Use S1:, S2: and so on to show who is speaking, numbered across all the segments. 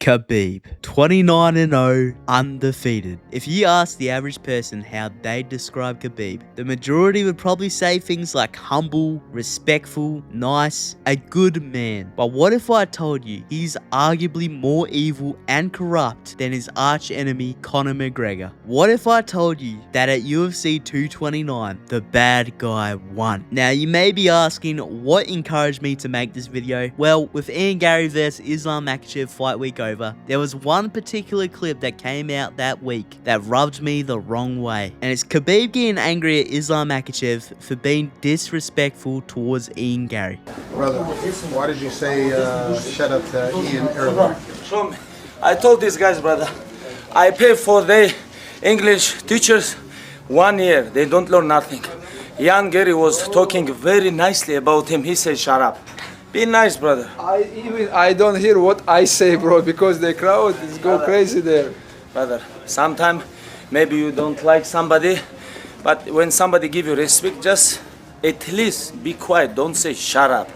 S1: Khabib, 29-0, undefeated. If you ask the average person how they describe Khabib, the majority would probably say things like humble, respectful, nice, a good man. But what if I told you he's arguably more evil and corrupt than his arch enemy Conor McGregor? What if I told you that at UFC 229, the bad guy won? Now you may be asking what encouraged me to make this video. Well, with Ian Garry vs Islam Makhachev fight week over, there was one particular clip that came out that week that rubbed me the wrong way. And it's Khabib getting angry at Islam Makhachev for being disrespectful towards Ian Garry.
S2: Brother, why did you say shut up to Ian earlier?
S3: Show me. I told these guys, brother, I pay for their English teachers 1 year. They don't learn nothing. Ian Garry was talking very nicely about him. He said, shut up. Be nice, brother.
S4: I don't hear what I say, bro, because the crowd is go crazy there.
S3: Brother, sometimes maybe you don't like somebody, but when somebody give you respect, just at least be quiet. Don't say shut up.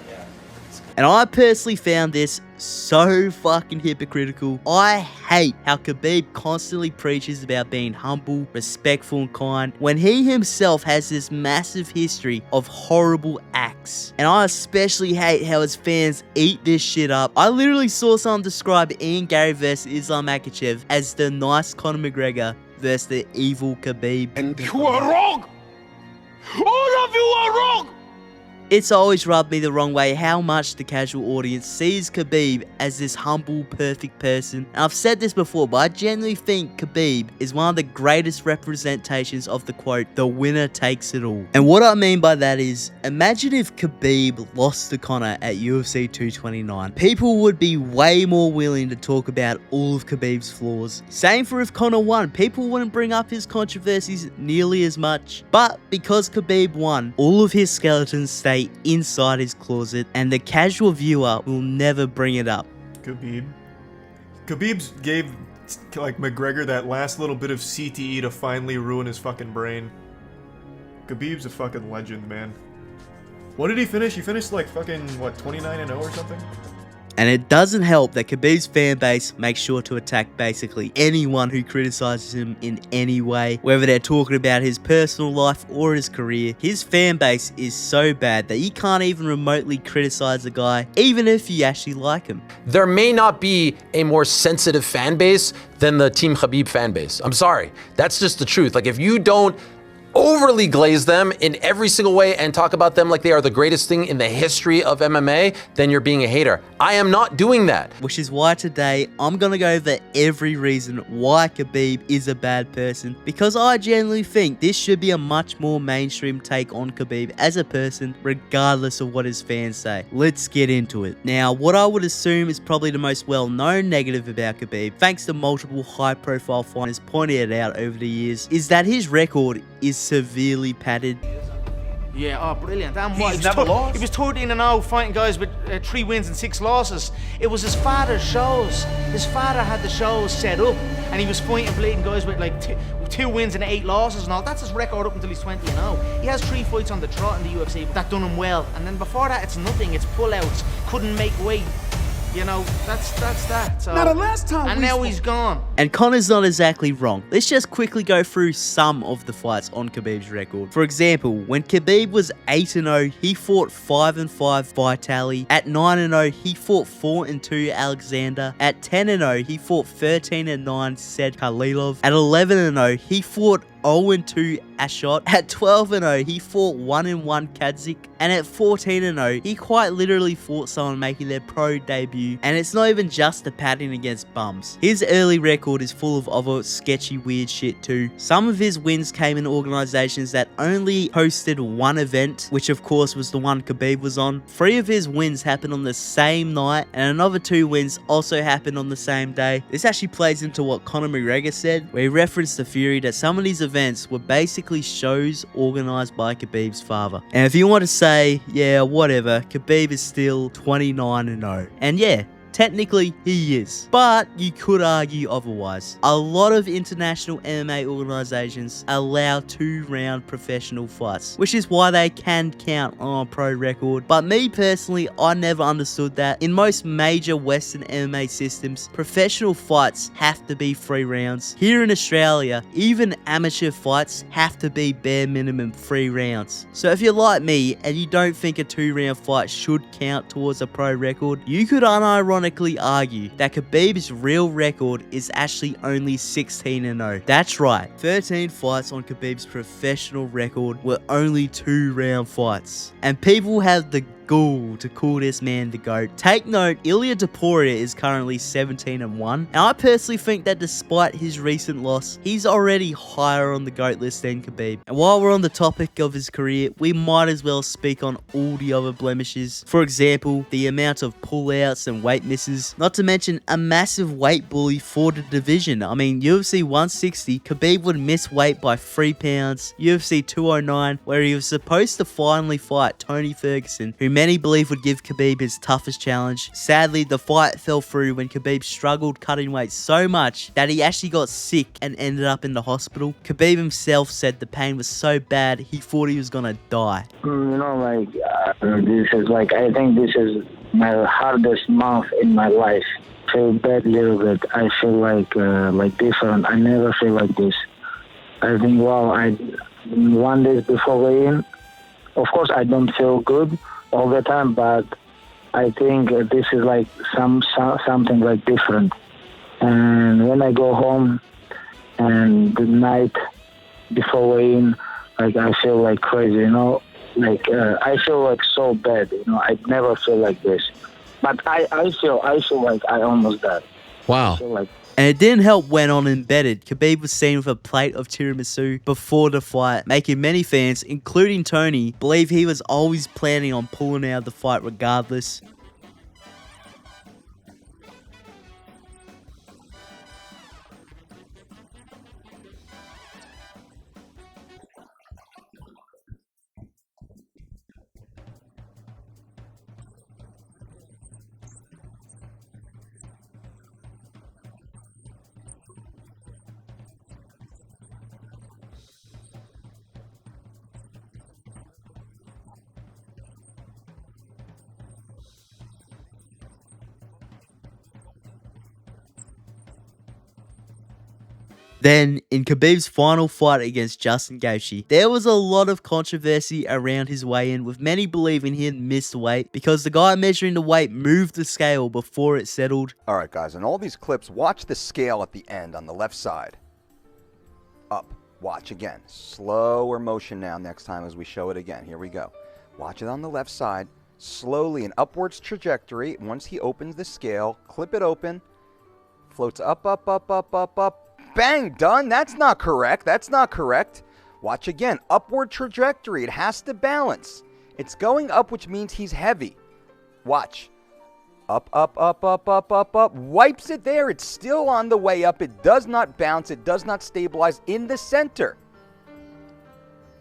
S1: And I personally found this so fucking hypocritical. I hate how Khabib constantly preaches about being humble, respectful, and kind when he himself has this massive history of horrible acts. And I especially hate how his fans eat this shit up. I literally saw someone describe Ian Garry vs Islam Makhachev as the nice Conor McGregor versus the evil Khabib.
S5: And you are wrong! All of you are wrong!
S1: It's always rubbed me the wrong way how much the casual audience sees Khabib as this humble, perfect person. And I've said this before, but I genuinely think Khabib is one of the greatest representations of the quote, the winner takes it all. And what I mean by that is, imagine if Khabib lost to Conor at UFC 229. People would be way more willing to talk about all of Khabib's flaws. Same for if Conor won. People wouldn't bring up his controversies nearly as much. But because Khabib won, all of his skeletons stay inside his closet, and the casual viewer will never bring it up.
S6: Khabib gave like McGregor that last little bit of CTE to finally ruin his fucking brain. Khabib's a fucking legend, man. What did he finish? He finished like fucking what, 29-0 or something?
S1: And it doesn't help that Khabib's fan base makes sure to attack basically anyone who criticizes him in any way, whether they're talking about his personal life or his career. His fan base is so bad that you can't even remotely criticize the guy, even if you actually like him.
S7: There may not be a more sensitive fan base than the Team Khabib fan base. I'm sorry. That's just the truth. Like, if you don't overly glaze them in every single way and talk about them like they are the greatest thing in the history of MMA, then you're being a hater. I am not doing that.
S1: Which is why today I'm gonna go over every reason why Khabib is a bad person, because I genuinely think this should be a much more mainstream take on Khabib as a person, regardless of what his fans say. Let's get into it. Now, what I would assume is probably the most well-known negative about Khabib, thanks to multiple high-profile fighters pointed it out over the years, is that his record is severely padded.
S8: Yeah, oh brilliant. Damn,
S5: He's never lost.
S8: He was 13-0 fighting guys with 3 wins and 6 losses. It was his father's shows. His father had the shows set up and he was fighting bleeding guys with like 2 wins and 8 losses and all. That's his record up until he's 20-0. He has 3 fights on the trot in the UFC that done him well. And then before that it's nothing. It's pullouts. Couldn't make weight. You know, that's that. So,
S5: Now the last time
S8: and now he's gone.
S1: And Conor's not exactly wrong. Let's just quickly go through some of the fights on Khabib's record. For example, when Khabib was 8-0, he fought 5-5 Vitali. At 9-0, he fought 4-2 Alexander. At 10-0, he fought 13-9 Said Khalilov. At 11-0, he fought 0-2 Ashot. At 12-0, he fought 1-1 Kadzik. And at 14-0, he quite literally fought someone making their pro debut. And it's not even just the padding against bums. His early record is full of other sketchy weird shit too. Some of his wins came in organizations that only hosted one event, which of course was the one Khabib was on. 3 of his wins happened on the same night, and another 2 wins also happened on the same day. This actually plays into what Conor McGregor said, where he referenced the theory that some of these events were basically shows organized by Khabib's father. And if you want to say, yeah, whatever, Khabib is still 29-0. And yeah, Technically, he is, but you could argue otherwise. A lot of international MMA organizations allow 2-round professional fights, which is why they can count on a pro record. But me personally, I never understood that. In most major Western MMA systems, professional fights have to be 3 rounds. Here in Australia, even amateur fights have to be bare minimum 3 rounds. So if you're like me and you don't think a 2-round fight should count towards a pro record, you could unironically argue that Khabib's real record is actually only 16-0. That's right, 13 fights on Khabib's professional record were only 2-round fights. And people have the gall to call this man the GOAT. Take note, Ilia Topuria is currently 17-1, and I personally think that despite his recent loss, he's already higher on the GOAT list than Khabib. And while we're on the topic of his career, we might as well speak on all the other blemishes. For example, the amount of pullouts and weight misses, not to mention a massive weight bully for the division. I mean, UFC 160, Khabib would miss weight by 3 pounds. UFC 209, where he was supposed to finally fight Tony Ferguson, who many believe would give Khabib his toughest challenge. Sadly, the fight fell through when Khabib struggled cutting weight so much that he actually got sick and ended up in the hospital. Khabib himself said the pain was so bad he thought he was gonna die.
S9: This is I think this is my hardest month in my life. I feel bad a little bit. I feel like different. I never feel like this. I think, I 1 day before weigh-in, of course I don't feel good all the time, but I think this is something different. And when I go home and the night before weigh-in, I feel crazy, I feel so bad, I never feel like this. But I feel like I almost died.
S7: Wow.
S9: I feel
S1: And it didn't help when on Embedded, Khabib was seen with a plate of tiramisu before the fight, making many fans, including Tony, believe he was always planning on pulling out of the fight regardless. Then, in Khabib's final fight against Justin Gaethje, there was a lot of controversy around his weigh-in, with many believing he had missed weight because the guy measuring the weight moved the scale before it settled.
S10: Alright guys, in all these clips, watch the scale at the end on the left side. Up. Watch again. Slower motion now next time as we show it again. Here we go. Watch it on the left side. Slowly, an upwards trajectory. Once he opens the scale, clip it open. Floats up, up, up, up, up, up. Bang, done. That's not correct. That's not correct. Watch again. Upward trajectory. It has to balance. It's going up, which means he's heavy. Watch. Up, up, up, up, up, up, up. Wipes it there. It's still on the way up. It does not bounce. It does not stabilize in the center.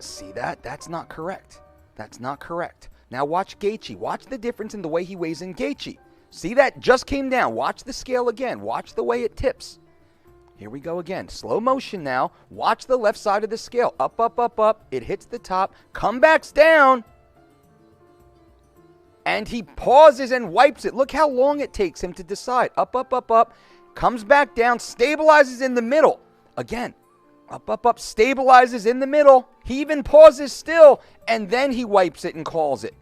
S10: See that? That's not correct. That's not correct. Now watch Gaethje. Watch the difference in the way he weighs in Gaethje. See that? Just came down. Watch the scale again. Watch the way it tips. Here we go again. Slow motion now. Watch the left side of the scale. Up, up, up, up. It hits the top. Comebacks down. And he pauses and wipes it. Look how long it takes him to decide. Up, up, up, up. Comes back down. Stabilizes in the middle. Again. Up, up, up. Stabilizes in the middle. He even pauses still. And then he wipes it and calls it.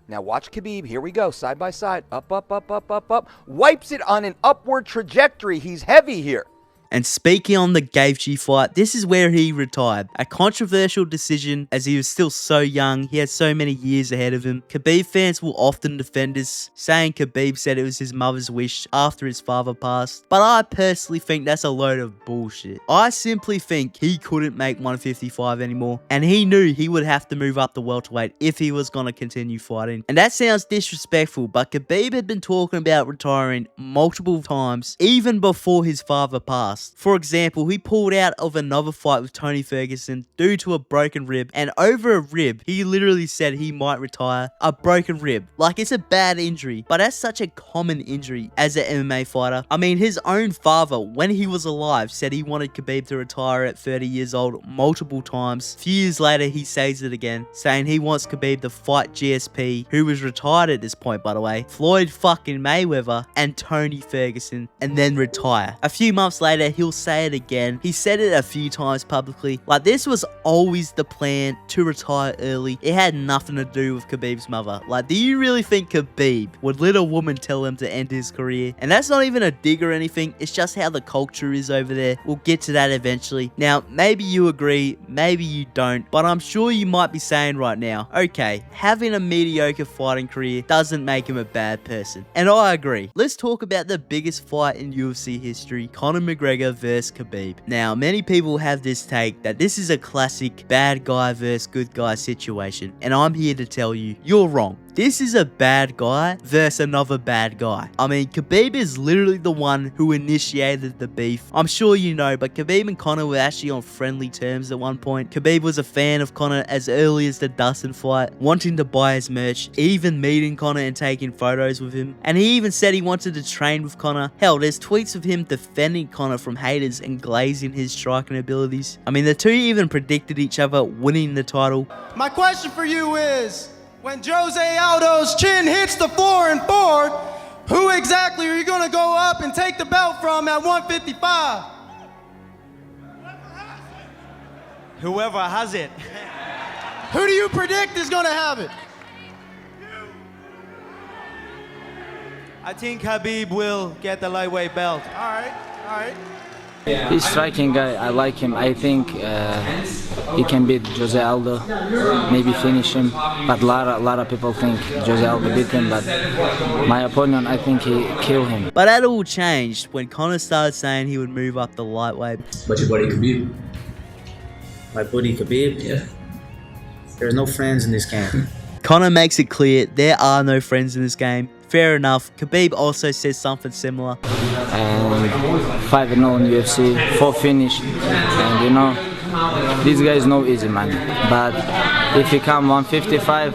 S10: Now watch Khabib. Here we go. Side by side. Up, up, up, up, up, up. Wipes it on an upward trajectory. He's heavy here.
S1: And speaking on the Gaethje fight, this is where he retired. A controversial decision as he was still so young, he had so many years ahead of him. Khabib fans will often defend this, saying Khabib said it was his mother's wish after his father passed. But I personally think that's a load of bullshit. I simply think he couldn't make 155 anymore, and he knew he would have to move up the welterweight if he was going to continue fighting. And that sounds disrespectful, but Khabib had been talking about retiring multiple times, even before his father passed. lost. For example, he pulled out of another fight with Tony Ferguson due to a broken rib, and over a rib, he literally said he might retire. A broken rib. Like, it's a bad injury, but that's such a common injury as an MMA fighter. I mean, his own father, when he was alive, said he wanted Khabib to retire at 30 years old multiple times. A few years later, he says it again, saying he wants Khabib to fight GSP, who was retired at this point, by the way, Floyd fucking Mayweather, and Tony Ferguson, and then retire. A few months later, he'll say it again. He said it a few times publicly. Like, this was always the plan, to retire early. It had nothing to do with Khabib's mother. Like, do you really think Khabib would let a woman tell him to end his career? And that's not even a dig or anything, it's just how the culture is over there. We'll get to that eventually. Now, maybe you agree, maybe you don't, but I'm sure you might be saying right now, okay, having a mediocre fighting career doesn't make him a bad person. And I agree. Let's talk about the biggest fight in UFC history, Conor McGregor versus Khabib. Now, many people have this take that this is a classic bad guy versus good guy situation, and I'm here to tell you, you're wrong. This is a bad guy versus another bad guy. I mean, Khabib is literally the one who initiated the beef. I'm sure you know, but Khabib and Conor were actually on friendly terms at one point. Khabib was a fan of Conor as early as the Dustin fight, wanting to buy his merch, even meeting Conor and taking photos with him. And he even said he wanted to train with Conor. Hell, there's tweets of him defending Conor from haters and glazing his striking abilities. I mean, the two even predicted each other winning the title.
S11: My question for you is, when Jose Aldo's chin hits the floor in 4, who exactly are you going to go up and take the belt from at 155?
S8: Whoever has it.
S11: Who do you predict is going to have it?
S8: I think Khabib will get the lightweight belt.
S11: All right, all right.
S12: He's a striking guy. I like him. I think he can beat Jose Aldo, maybe finish him. But a lot of people think Jose Aldo beat him. But my opinion, I think he killed him.
S1: But that all changed when Conor started saying he would move up the lightweight.
S13: But your buddy Khabib? My buddy Khabib? Yeah. There's no friends in this game.
S1: Conor makes it clear there are no friends in this game. Fair enough. Khabib also says something similar.
S12: And 5-0 in UFC, 4 finish. And you know, these guys know easy money. But if he come 155,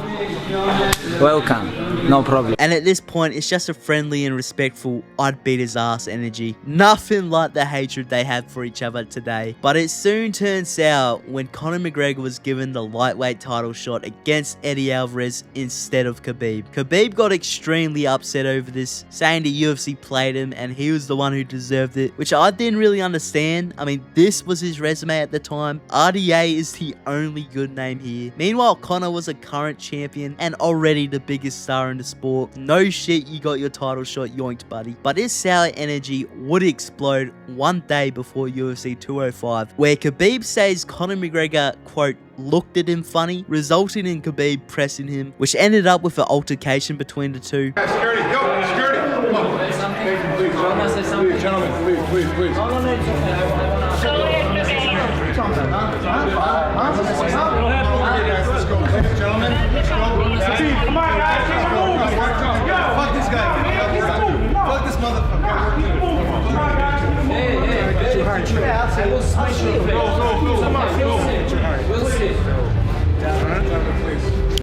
S12: welcome. No problem.
S1: And at this point, it's just a friendly and respectful, I'd beat his ass energy. Nothing like the hatred they have for each other today. But it soon turned sour when Conor McGregor was given the lightweight title shot against Eddie Alvarez instead of Khabib. Khabib got extremely upset over this, saying the UFC played him and he was the one who deserved it, which I didn't really understand. I mean, this was his resume at the time. RDA is the only good name here. Meanwhile, Conor was a current champion and already the biggest star in the sport. No shit, you got your title shot yoinked, buddy. But this sour energy would explode one day before UFC 205, where Khabib says Conor McGregor, quote, looked at him funny, resulting in Khabib pressing him, which ended up with an altercation between the two.
S2: Security, yo, security, come on. Please, gentlemen, please. No, it's okay. Let's go, ladies and gentlemen. Let's go. Come on, guys. Fuck this guy. Fuck this motherfucker. Hey. I will smash you. Go. Come on, go. We'll see.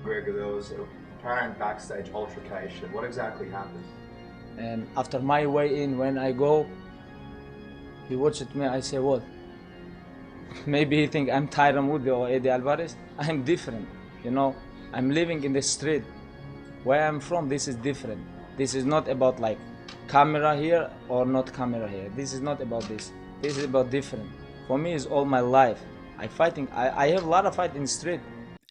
S14: Gregor, there was a apparent backstage altercation. What exactly happened?
S12: And after my way in, when I go, he watched me, I say, what? Maybe he think I'm Tyron Woodley or Eddie Alvarez. I'm different, you know. I'm living in the street. Where I'm from, this is different. This is not about like camera here or not camera here. This is not about this. This is about different. For me, it's all my life. I have a lot of fight in the street.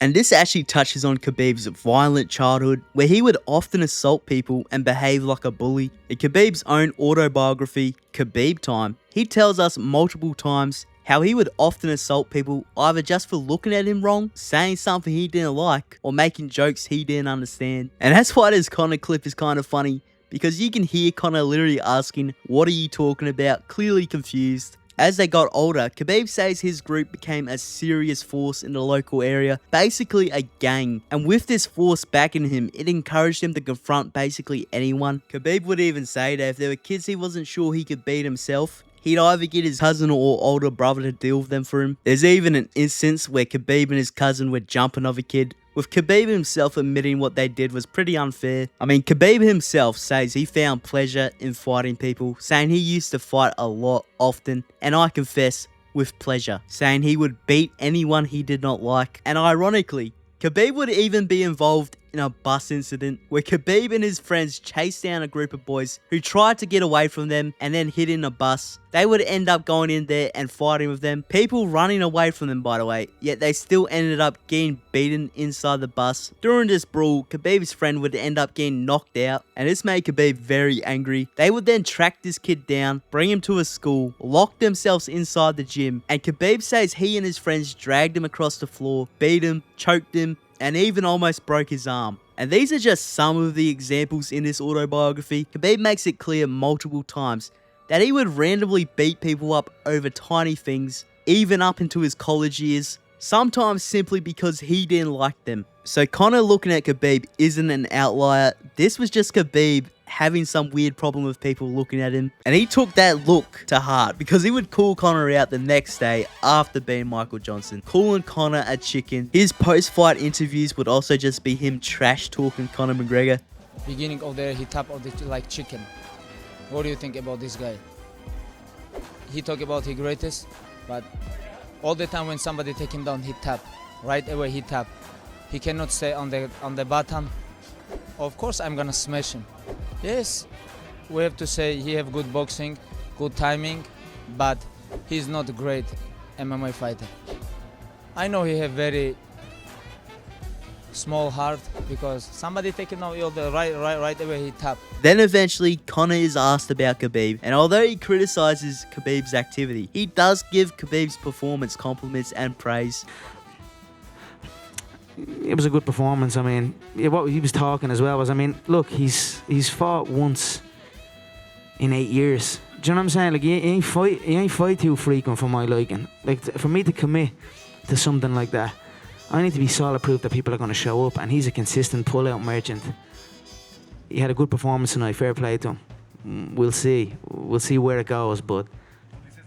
S1: And this actually touches on Khabib's violent childhood, where he would often assault people and behave like a bully. In Khabib's own autobiography, Khabib Time, he tells us multiple times how he would often assault people either just for looking at him wrong, saying something he didn't like, or making jokes he didn't understand. And that's why this Conor clip is kind of funny, because you can hear Conor literally asking, "What are you talking about?" clearly confused. As they got older, Khabib says his group became a serious force in the local area, basically a gang. And with this force backing him, it encouraged him to confront basically anyone. Khabib would even say that if there were kids he wasn't sure he could beat himself, he'd either get his cousin or older brother to deal with them for him. There's even an instance where Khabib and his cousin would jump another kid, with Khabib himself admitting what they did was pretty unfair. I mean, Khabib himself says he found pleasure in fighting people, saying he used to fight a lot, often, and I confess, with pleasure, saying he would beat anyone he did not like. And ironically, Khabib would even be involved in a bus incident where Khabib and his friends chased down a group of boys who tried to get away from them and then hid in a bus. They would end up going in there and fighting with them, people running away from them by the way, yet they still ended up getting beaten inside the bus. During this brawl, Khabib's friend would end up getting knocked out, and this made Khabib very angry. They would then track this kid down, bring him to a school, lock themselves inside the gym, and Khabib says he and his friends dragged him across the floor, beat him, choked him, and even almost broke his arm. And these are just some of the examples in this autobiography. Khabib makes it clear multiple times that he would randomly beat people up over tiny things, even up into his college years, sometimes simply because he didn't like them. So Conor looking at Khabib isn't an outlier. This was just Khabib having some weird problem with people looking at him, and he took that look to heart because he would call Conor out the next day after beating Michael Johnson, calling Conor a chicken. His post-fight interviews would also just be him trash talking Conor McGregor.
S12: Beginning of the he tap of the like chicken. What do you think about this guy? He talk about he greatest, but all the time when somebody take him down, he tap. Right away he tap. He cannot stay on the bottom. Of course I'm gonna smash him. Yes, we have to say he have good boxing, good timing, but he's not a great MMA fighter. I know he have very small heart because somebody taking out the right away he tap.
S1: Then eventually Conor is asked about Khabib, and although he criticizes Khabib's activity, he does give Khabib's performance compliments and praise.
S13: It was a good performance. I mean, what he was talking as well was, I mean, look, he's fought once in 8 years. Do you know what I'm saying? Like, he ain't fight too frequent for my liking. Like, for me to commit to something like that, I need to be solid proof that people are going to show up, and he's a consistent pull-out merchant. He had a good performance tonight. Fair play to him. We'll see where it goes, but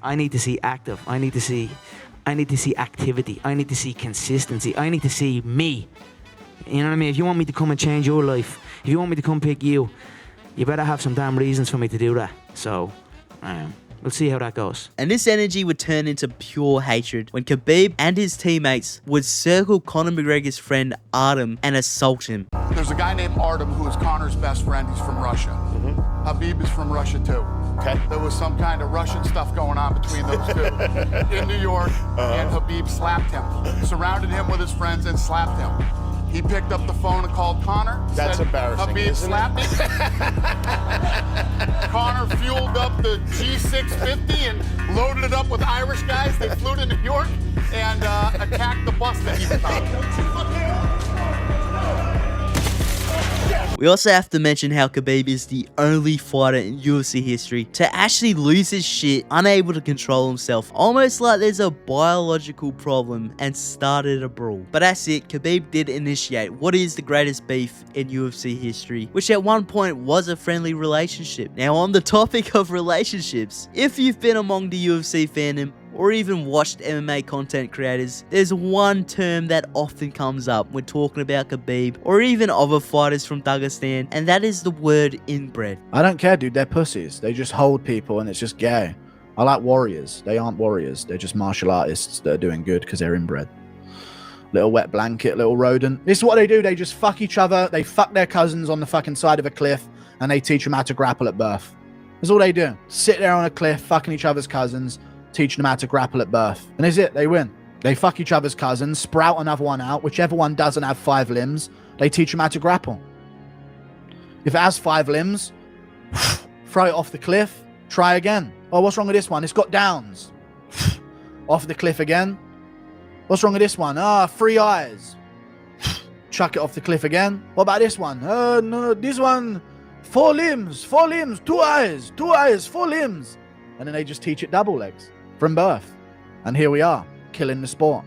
S13: I need to see active. I need to see activity. I need to see consistency. I need to see me. You know what I mean? If you want me to come and change your life, if you want me to come pick you, you better have some damn reasons for me to do that. So, we'll see how that goes.
S1: And this energy would turn into pure hatred when Khabib and his teammates would circle Conor McGregor's friend Artem and assault him.
S5: There's a guy named Artem who is Conor's best friend. He's from Russia. Khabib is from Russia too. Okay. There was some kind of Russian stuff going on between those two in New York, and Khabib slapped him, surrounded him with his friends and slapped him. He picked up the phone and called Conor.
S15: That's
S5: said,
S15: embarrassing,
S5: Khabib
S15: isn't
S5: slapped me. Conor fueled up the G650 and loaded it up with Irish guys. They flew to New York and attacked the bus that he was on.
S1: We also have to mention how Khabib is the only fighter in UFC history to actually lose his shit, unable to control himself, almost like there's a biological problem, and started a brawl. But that's it, Khabib did initiate what is the greatest beef in UFC history, which at one point was a friendly relationship. Now on the topic of relationships, if you've been among the UFC fandom, or even watched MMA content creators, there's one term that often comes up when talking about Khabib or even other fighters from Dagestan, and that is the word inbred.
S16: I don't care, dude. They're pussies. They just hold people and it's just gay. I like warriors. They aren't warriors. They're just martial artists that are doing good because they're inbred. Little wet blanket, little rodent. This is what they do. They just fuck each other. They fuck their cousins on the fucking side of a cliff and they teach them how to grapple at birth. That's all they do. Sit there on a cliff, fucking each other's cousins, teaching them how to grapple at birth. And that's it. They win. They fuck each other's cousins, sprout another one out. Whichever one doesn't have 5 limbs, they teach them how to grapple. If it has 5 limbs, throw it off the cliff, try again. Oh, what's wrong with this one? It's got downs. Off the cliff again. What's wrong with this one? 3 eyes. Chuck it off the cliff again. What about this one? No, this one, 4 limbs, 4 limbs, 2 eyes, 2 eyes, 4 limbs. And then they just teach it double legs from birth. And here we are, killing the sport.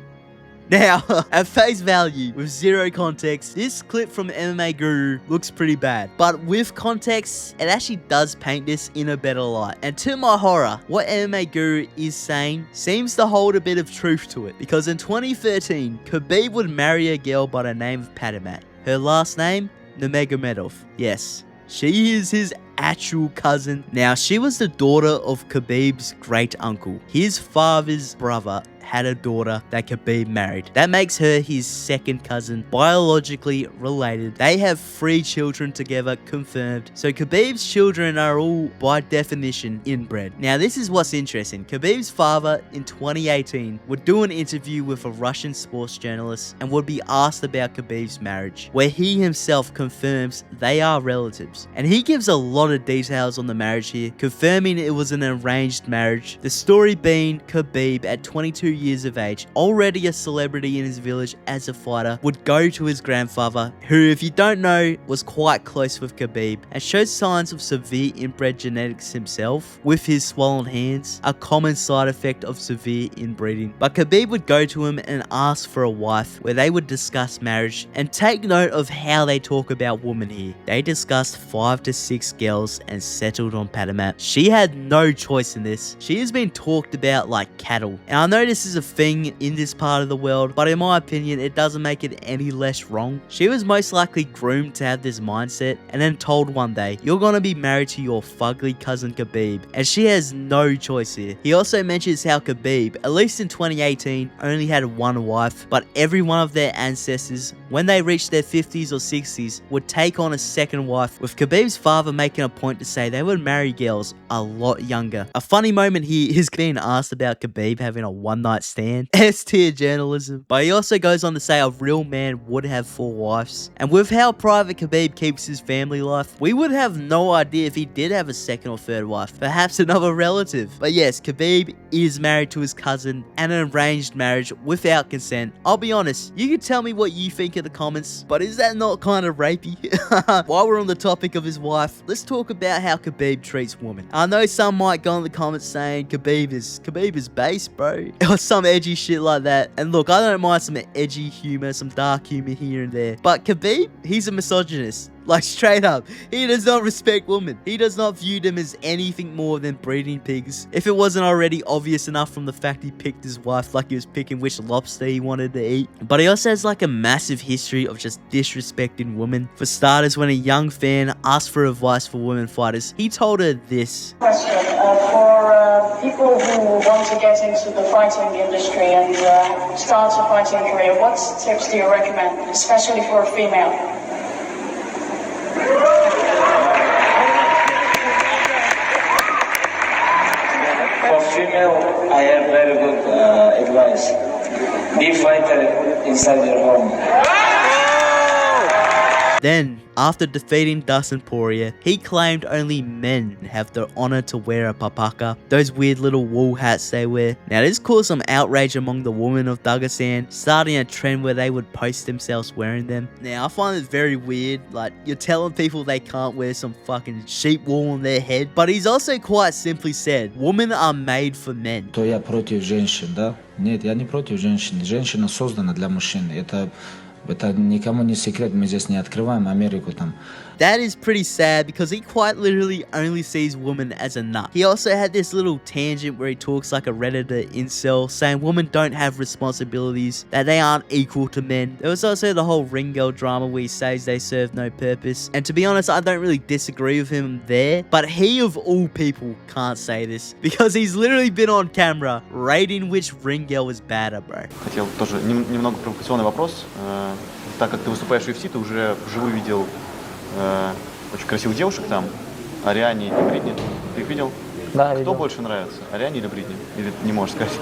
S1: Now, at face value, with zero context, this clip from MMA Guru looks pretty bad. But with context, it actually does paint this in a better light. And to my horror, what MMA Guru is saying seems to hold a bit of truth to it. Because in 2013, Khabib would marry a girl by the name of Padmat. Her last name, Nurmagomedov. Yes, she is his actual cousin. Now, she was the daughter of Khabib's great uncle. His father's brother had a daughter that Khabib married. That makes her his second cousin, biologically related. They have 3 children together, confirmed. So Khabib's children are all, by definition, inbred. Now, this is what's interesting. Khabib's father, in 2018, would do an interview with a Russian sports journalist and would be asked about Khabib's marriage, where he himself confirms they are relatives. And he gives a lot of details on the marriage here, confirming it was an arranged marriage. The story being Khabib, at 22 years of age, already a celebrity in his village as a fighter, would go to his grandfather, who, if you don't know, was quite close with Khabib and showed signs of severe inbred genetics himself, with his swollen hands, a common side effect of severe inbreeding. But Khabib would go to him and ask for a wife, where they would discuss marriage. And take note of how they talk about women here. They discussed 5 to 6 girls and settled on Padmat. She had no choice in this. She has been talked about like cattle. And I know this is a thing in this part of the world, but in my opinion, it doesn't make it any less wrong. She was most likely groomed to have this mindset and then told one day, you're gonna be married to your fugly cousin Khabib, and she has no choice here. He also mentions how Khabib, at least in 2018, only had one wife, but every one of their ancestors, when they reached their 50s or 60s, would take on a second wife, with Khabib's father making a point to say they would marry girls a lot younger. A funny moment here is being asked about Khabib having a one-night stand. S-tier journalism. But he also goes on to say a real man would have 4 wives. And with how private Khabib keeps his family life, we would have no idea if he did have a second or third wife. Perhaps another relative. But yes, Khabib is married to his cousin, and an arranged marriage without consent. I'll be honest, you can tell me what you think in the comments, but is that not kind of rapey? While we're on the topic of his wife, let's talk about how Khabib treats women. I know some might go in the comments saying Khabib is base, bro, or some edgy shit like that. And look, I don't mind some edgy humor, some dark humor here and there, but Khabib, he's a misogynist. Like, straight up, he does not respect women. He does not view them as anything more than breeding pigs. If it wasn't already obvious enough from the fact he picked his wife like he was picking which lobster he wanted to eat. But he also has like a massive history of just disrespecting women. For starters, when a young fan asked for advice for women fighters, he told her this.
S15: Question for people who want to get into the fighting industry and start a fighting career, what tips do you recommend, especially for a female?
S17: For female, I have very good advice. Be fighter inside your home.
S1: Then, after defeating Dustin Poirier, he claimed only men have the honor to wear a papaka, those weird little wool hats they wear. Now, this caused some outrage among the women of Dagestan, starting a trend where they would post themselves wearing them. Now, I find it very weird, like, you're telling people they can't wear some fucking sheep wool on their head, but he's also quite simply said, women are made for men.
S18: То я против женщин, да? Нет, я не против женщин. Женщина создана для мужчин. Это никому не секрет, мы здесь не открываем Америку там.
S1: That is pretty sad because he quite literally only sees women as a nut. He also had this little tangent where he talks like a Redditor incel, saying women don't have responsibilities, that they aren't equal to men. There was also the whole ring girl drama where he says they serve no purpose. And to be honest, I don't really disagree with him there, but he of all people can't say this because he's literally been on camera rating which ring girl is better, bro.
S19: Хотел тоже немного провокационный вопрос. Так как ты выступаешь в UFC, ты уже вживую видел очень красивых девушек там, Ариане и Бритни. Ты их видел?
S12: Да,
S19: Кто
S12: видел.
S19: больше нравится, Ариане или Бритни? Или не можешь сказать?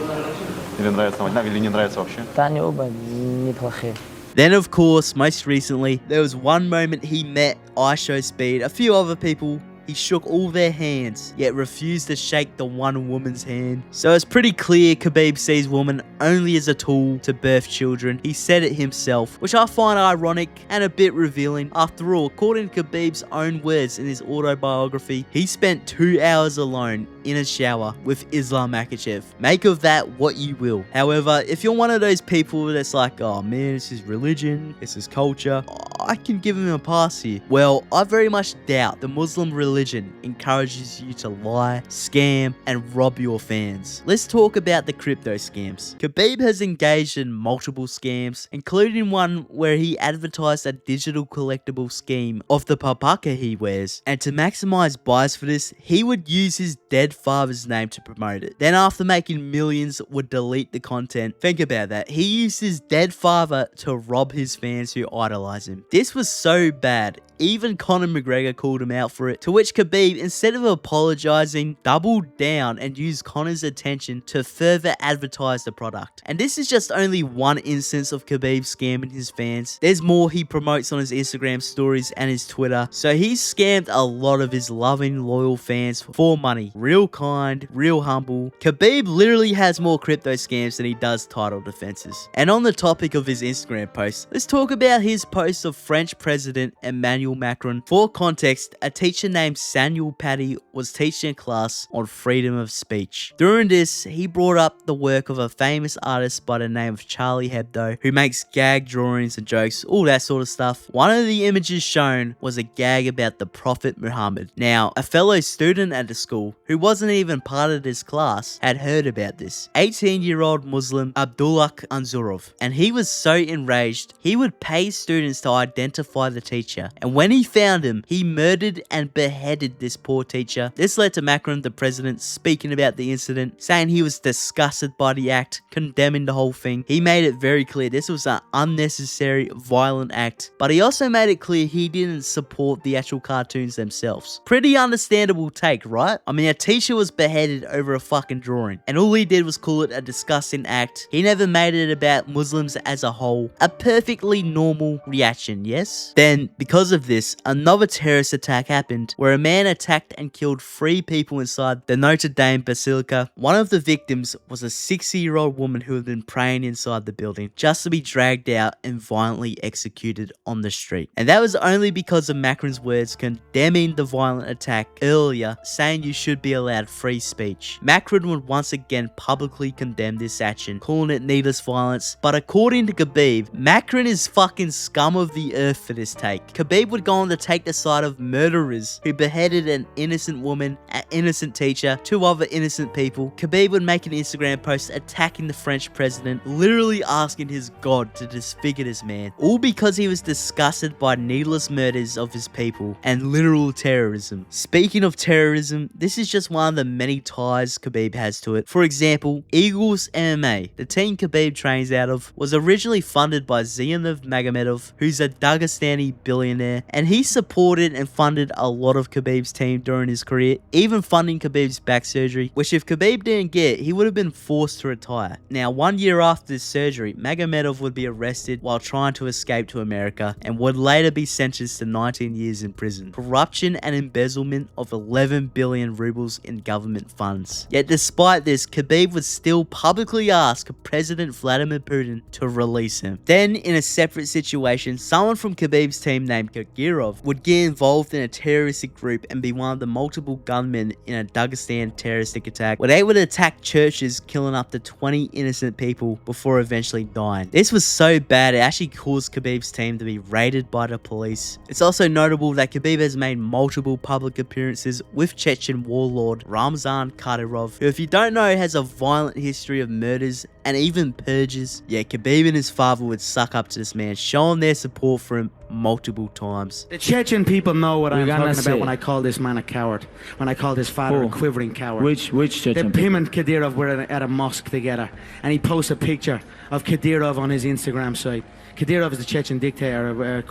S19: Или нравится нам, или не нравится вообще?
S12: Да, они оба неплохие.
S1: Then, of course, most recently, there was one moment he met IShowSpeed, a few other people. he shook all their hands, yet refused to shake the one woman's hand. So it's pretty clear Khabib sees women only as a tool to birth children. He said it himself, which I find ironic and a bit revealing. After all, according to Khabib's own words in his autobiography, he spent 2 hours alone in a shower with Islam Makhachev. Make of that what you will. However, if you're one of those people that's like, oh man, this is religion, this is culture, I can give him a pass here. Well, I very much doubt the Muslim religion encourages you to lie, scam, and rob your fans. Let's talk about the crypto scams. Khabib has engaged in multiple scams, including one where he advertised a digital collectible scheme of the papaka he wears, and to maximize buys for this, he would use his dead father's name to promote it. Then after making millions, would delete the content. Think about that. He used his dead father to rob his fans who idolize him. This was so bad, even Conor McGregor called him out for it, to which Khabib, instead of apologizing, doubled down and used Conor's attention to further advertise the product. And this is just only one instance of Khabib scamming his fans. There's more he promotes on his Instagram stories and his Twitter, so he's scammed a lot of his loving, loyal fans for money. Real kind, real humble. Khabib literally has more crypto scams than he does title defenses. And on the topic of his Instagram posts, let's talk about his post of French President Emmanuel Macron. For context, a teacher named Samuel Paty was teaching a class on freedom of speech. During this, he brought up the work of a famous artist by the name of Charlie Hebdo, who makes gag drawings and jokes, all that sort of stuff. One of the images shown was a gag about the Prophet Muhammad. Now, a fellow student at the school, who wasn't even part of this class, had heard about this. 18-year-old Muslim Abdullah Anzurov, and he was so enraged, he would pay students to identify the teacher, and when he found him, he murdered and beheaded this poor teacher. This led to Macron, the president, speaking about the incident, saying he was disgusted by the act, condemning the whole thing. He made it very clear this was an unnecessary, violent act, but he also made it clear he didn't support the actual cartoons themselves. Pretty understandable take, right? I mean, a teacher was beheaded over a fucking drawing, and all he did was call it a disgusting act. He never made it about Muslims as a whole. A perfectly normal reaction, yes? Then, because of this, another terrorist attack happened where a man attacked and killed 3 people inside the Notre Dame Basilica. One of the victims was a 60-year-old woman who had been praying inside the building, just to be dragged out and violently executed on the street. And that was only because of Macron's words condemning the violent attack earlier, saying you should be allowed free speech. Macron would once again publicly condemn this action, calling it needless violence. But according to Khabib, Macron is fucking scum of the earth for this take. Khabib would go on to take the side of murderers who beheaded an innocent woman, an innocent teacher, 2 other innocent people. Khabib would make an Instagram post attacking the French president, literally asking his God to disfigure this man, all because he was disgusted by needless murders of his people and literal terrorism. Speaking of terrorism, this is just one of the many ties Khabib has to it. For example, Eagles MMA, the team Khabib trains out of, was originally funded by Nurmagomedov, who's a Dagestani billionaire, and he supported and funded a lot of Khabib's team during his career, even funding Khabib's back surgery, which if Khabib didn't get, he would have been forced to retire. Now, 1 year after this surgery, Magomedov would be arrested while trying to escape to America and would later be sentenced to 19 years in prison. Corruption and embezzlement of 11 billion rubles in government funds. Yet despite this, Khabib would still publicly ask President Vladimir Putin to release him. Then, in a separate situation, someone from Khabib's team named Kagirov would get involved in a terroristic group and be one of the multiple gunmen in a Dagestan terroristic attack where they would attack churches, killing up to 20 innocent people before eventually dying. This was so bad it actually caused Khabib's team to be raided by the police. It's also notable that Khabib has made multiple public appearances with Chechen warlord Ramzan Kadyrov, who, if you don't know, has a violent history of murders and even purges. Yeah, Khabib and his father would suck up to this man, showing their support for him multiple times.
S13: The Chechen people know what I'm talking about when I call this man a coward, when I call his father a quivering coward.
S18: Which Chechen
S13: Him and Kadyrov were at a mosque together, and he posts a picture of Kadyrov on his Instagram site. Kadyrov is the Chechen dictator,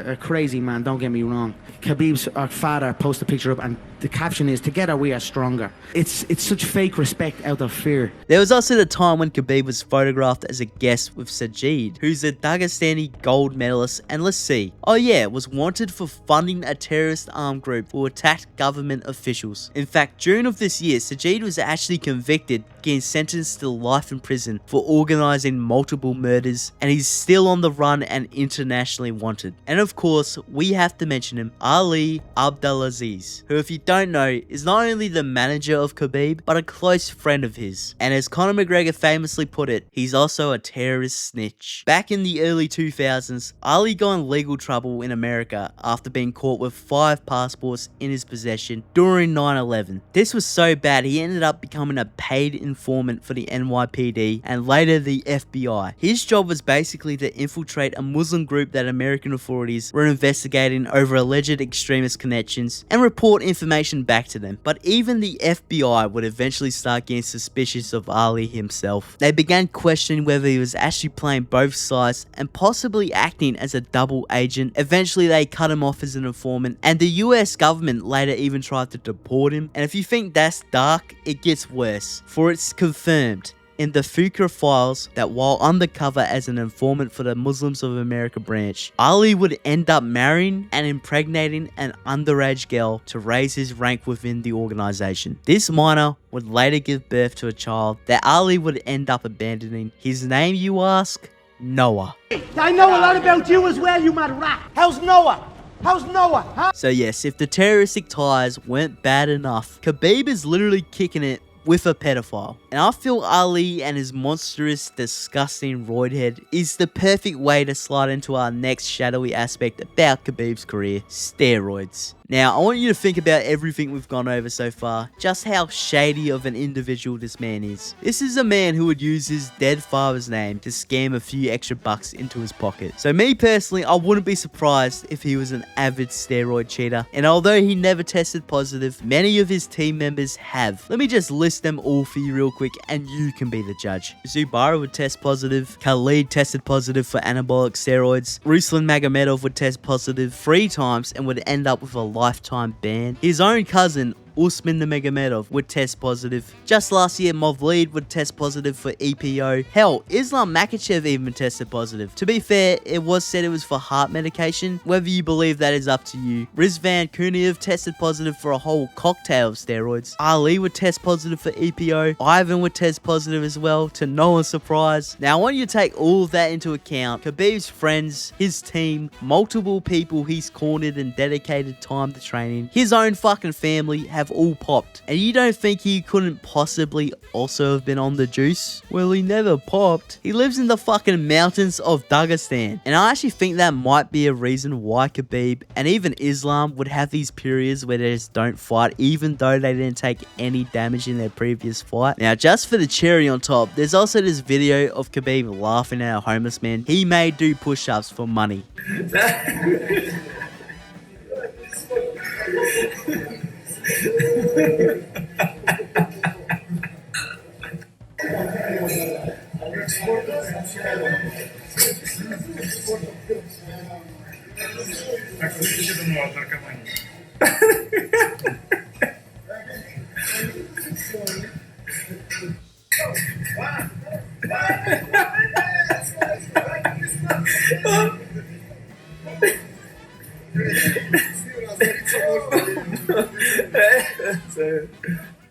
S13: a crazy man, don't get me wrong. Khabib's father posts a picture up and the caption is, "Together we are stronger." It's such fake respect out of fear.
S1: There was also the time when Khabib was photographed as a guest with Sajid, who's a Dagestani gold medalist, and let's see, oh yeah, was wanted for funding a terrorist armed group who attacked government officials. In fact, June of this year, Sajid was actually convicted, getting sentenced to life in prison for organizing multiple murders, and he's still on the run and internationally wanted. And of course, we have to mention him, Ali Abdelaziz, who, if you don't know, is not only the manager of Khabib, but a close friend of his. And as Conor McGregor famously put it, he's also a terrorist snitch. Back in the early 2000s, Ali got in legal trouble in America after being caught with 5 passports in his possession during 9/11. This was so bad, he ended up becoming a paid informant for the NYPD and later the FBI. His job was basically to infiltrate a Muslim group that American authorities were investigating over alleged extremist connections and report information back to them. But even the FBI would eventually start getting suspicious of Ali himself. They began questioning whether he was actually playing both sides and possibly acting as a double agent. Eventually they cut him off as an informant, and the US government later even tried to deport him. And if you think that's dark, it gets worse, for it's confirmed in the Fuqra files that while undercover as an informant for the Muslims of America branch, Ali would end up marrying and impregnating an underage girl to raise his rank within the organization. This minor would later give birth to a child that Ali would end up abandoning. His name, you ask? Noah.
S20: I know a lot about you as well, you mad rat. How's Noah? How's Noah, huh?
S1: So yes, if the terroristic ties weren't bad enough, Khabib is literally kicking it with a pedophile. And I feel Ali and his monstrous, disgusting roid head is the perfect way to slide into our next shadowy aspect about Khabib's career, steroids. Now, I want you to think about everything we've gone over so far, just how shady of an individual this man is. This is a man who would use his dead father's name to scam a few extra bucks into his pocket. So me personally, I wouldn't be surprised if he was an avid steroid cheater. And although he never tested positive, many of his team members have. Let me just list them all for you real quick and you can be the judge. Zubaira would test positive, Khalid tested positive for anabolic steroids, Ruslan Magomedov would test positive 3 times and would end up with a lifetime ban. His own cousin, Usman Nurmagomedov, would test positive. Just last year, Mavlid would test positive for EPO. Hell, Islam Makhachev even tested positive. To be fair, it was said it was for heart medication. Whether you believe that is up to you. Rizvan Kuniev tested positive for a whole cocktail of steroids. Ali would test positive for EPO. Ivan would test positive as well, to no one's surprise. Now, I want you to take all of that into account. Khabib's friends, his team, multiple people he's cornered and dedicated time to training, his own fucking family have all popped. And you don't think he couldn't possibly also have been on the juice? Well, he never popped. He lives in the fucking mountains of Dagestan. And I actually think that might be a reason why Khabib and even Islam would have these periods where they just don't fight, even though they didn't take any damage in their previous fight. Now, just for the cherry on top, there's also this video of Khabib laughing at a homeless man he made do push-ups for money.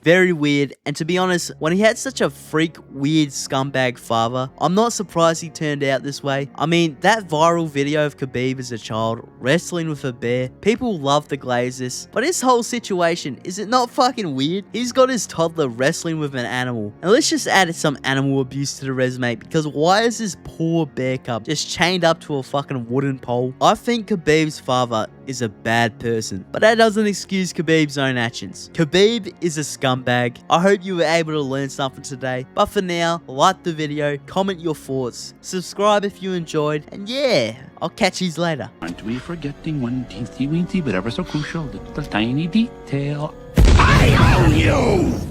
S1: Very weird, and to be honest, when he had such a freak, weird scumbag father, I'm not surprised he turned out this way. I mean, that viral video of Khabib as a child, wrestling with a bear, people love to glaze this, but his whole situation, is it not fucking weird? He's got his toddler wrestling with an animal, and let's just add some animal abuse to the resume, because why is this poor bear cub just chained up to a fucking wooden pole? I think Khabib's father is a bad person, but that doesn't excuse Khabib's own actions. Khabib is a scumbag. I hope you were able to learn something today, but for now, like the video, comment your thoughts, subscribe if you enjoyed, and yeah, I'll catch you later.
S21: Aren't we forgetting one teensy weensy but ever so crucial little tiny detail? I own you!